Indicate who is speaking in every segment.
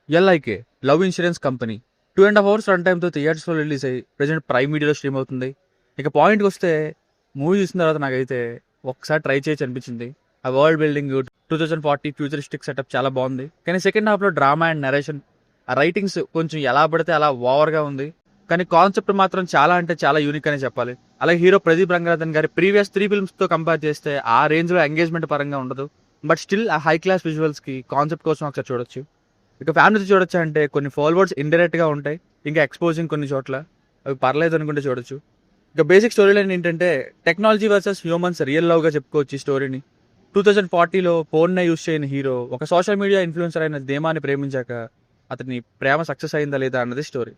Speaker 1: LIK love insurance company 2.5 hours run టైమ్తో థియేటర్స్లో release అయ్యి ప్రజెంట్ ప్రైమ్ మీడియాలో స్ట్రీమ్ అవుతుంది. ఇక పాయింట్కి వస్తే మూవీ చూసిన తర్వాత నాకైతే ఒకసారి ట్రై చేయొచ్చు అనిపించింది. ఆ వరల్డ్ బిల్డింగ్ 2040 ఫ్యూచరిస్టిక్ సెటప్ చాలా బాగుంది. కానీ సెకండ్ హాఫ్లో డ్రామా అండ్ నరేషన్, ఆ రైటింగ్స్ కొంచెం ఎలా పడితే అలా ఓవర్గా ఉంది. కానీ కాన్సెప్ట్ మాత్రం చాలా అంటే చాలా యూనిక్ అనే చెప్పాలి. అలాగే హీరో ప్రదీప్ రంగనాథన్ గారి ప్రీవియస్ 3 ఫిల్మ్స్తో కంపేర్ చేస్తే ఆ రేంజ్లో ఎంగేజ్మెంట్ పరంగా ఉండదు. బట్ స్టిల్ ఆ హై క్లాస్ విజువల్స్కి కాన్సెప్ట్ కోసం ఒకసారి చూడొచ్చు. ఇక ఫ్యామిలీతో చూడొచ్చా అంటే కొన్ని ఫాలోవర్స్ ఇండైరెక్ట్గా ఉంటాయి, ఇంకా ఎక్స్పోజింగ్ కొన్ని చోట్ల, అవి పర్లేదు అనుకుంటే చూడొచ్చు. ఇక బేసిక్ స్టోరీ లైన్ ఏంటంటే టెక్నాలజీ వర్సెస్ హ్యూమన్స్ రియల్ లవ్గా చెప్పుకోవచ్చు ఈ స్టోరీని. 2040లో ఫోన్నే యూస్ చేయని హీరో ఒక సోషల్ మీడియా ఇన్ఫ్లుయెన్సర్ అయిన ధీమాని ప్రేమించాక అతని ప్రేమ సక్సెస్ అయిందా లేదా అన్నది స్టోరీ.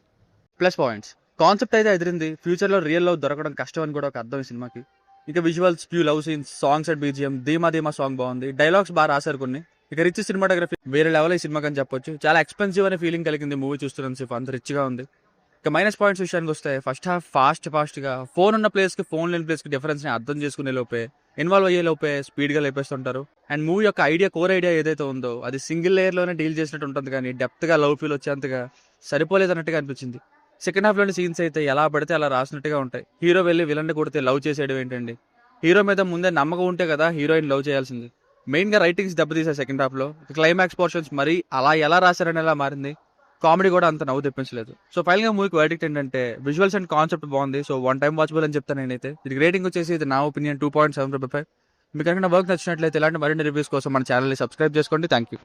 Speaker 1: ప్లస్ పాయింట్స్, కాన్సెప్ట్ అయితే ఎదిరింది. ఫ్యూచర్లో రియల్ లవ్ దొరకడం కష్టం అని కూడా ఒక అర్థం ఈ సినిమాకి. ఇంకా visuals, few love scenes, songs and BGM, ధీమా ధీమా సాంగ్ బాగుంది, డైలాగ్స్ బాగా రాశారు కొన్ని. ఇక రిచ్ సినిమాటోగ్రఫీ వేరే లెవెల్ ఈ సినిమాకి అని చెప్పొచ్చు. చాలా ఎక్స్పెన్సివ్ అనే ఫీలింగ్ కలిగింది మూవీ చూస్తున్నంతసేపు, అంత రిచ్గా ఉంది. ఇక మైనస్ పాయింట్స్ విషయానికి వస్తే ఫస్ట్ హాఫ్ ఫాస్ట్గా ఫోన్ ఉన్న ప్లేస్కి ఫోన్ లేని ప్లేస్కి డిఫరెన్స్ని అర్థం చేసుకునే లోపే, ఇన్వాల్వ్ అయ్యే లోపే స్పీడ్గా లేపేస్తుంటారు. అండ్ మూవీ యొక్క కోర్ ఐడియా ఏదైతే ఉందో అది సింగిల్ లేయర్లోనే డీల్ చేసినట్టు ఉంటుంది, కానీ డెప్త్గా లవ్ ఫీల్ వచ్చేంతగా సరిపోలేదన్నట్టుగా అనిపించింది. సెకండ్ హాఫ్లోని సీన్స్ అయితే ఎలా పడితే అలా రాసినట్టుగా ఉంటాయి. హీరో వెళ్ళి విలన్ని కొడితే లవ్ చేసేయడం ఏంటండి? హీరో మీద ముందే నమ్మకం ఉంటే కదా హీరోయిన్ లవ్ చేయాల్సింది. మెయిన్గా రైటింగ్స్ దెబ్బతీసాయి సెకండ్ హాఫ్లో. క్లైమాక్స్ పోర్షన్స్ మరి అలా ఎలా రాశారని ఎలా మారింది. కామెడీ కూడా అంత నవ్వు తెప్పించలేదు. సో ఫైనల్గా మూవీకి వర్డిక్ట్ ఏంటంటే విజువల్స్ అండ్ కాన్సెప్ట్ బాగుంది. సో వన్ టైం వాచబుల్ అని చెప్తాను నేనైతే. ఇది రేటింగ్ వచ్చేసి ఇది నా ఒపీనియన్ 2.75. మీకు కనుక వర్క్ నచ్చినట్లయితే ఇలాంటి మరిన్ని రివ్యూస్ కోసం మన ఛానల్ని సబ్స్క్రైబ్ చేసుకోండి. Thank you.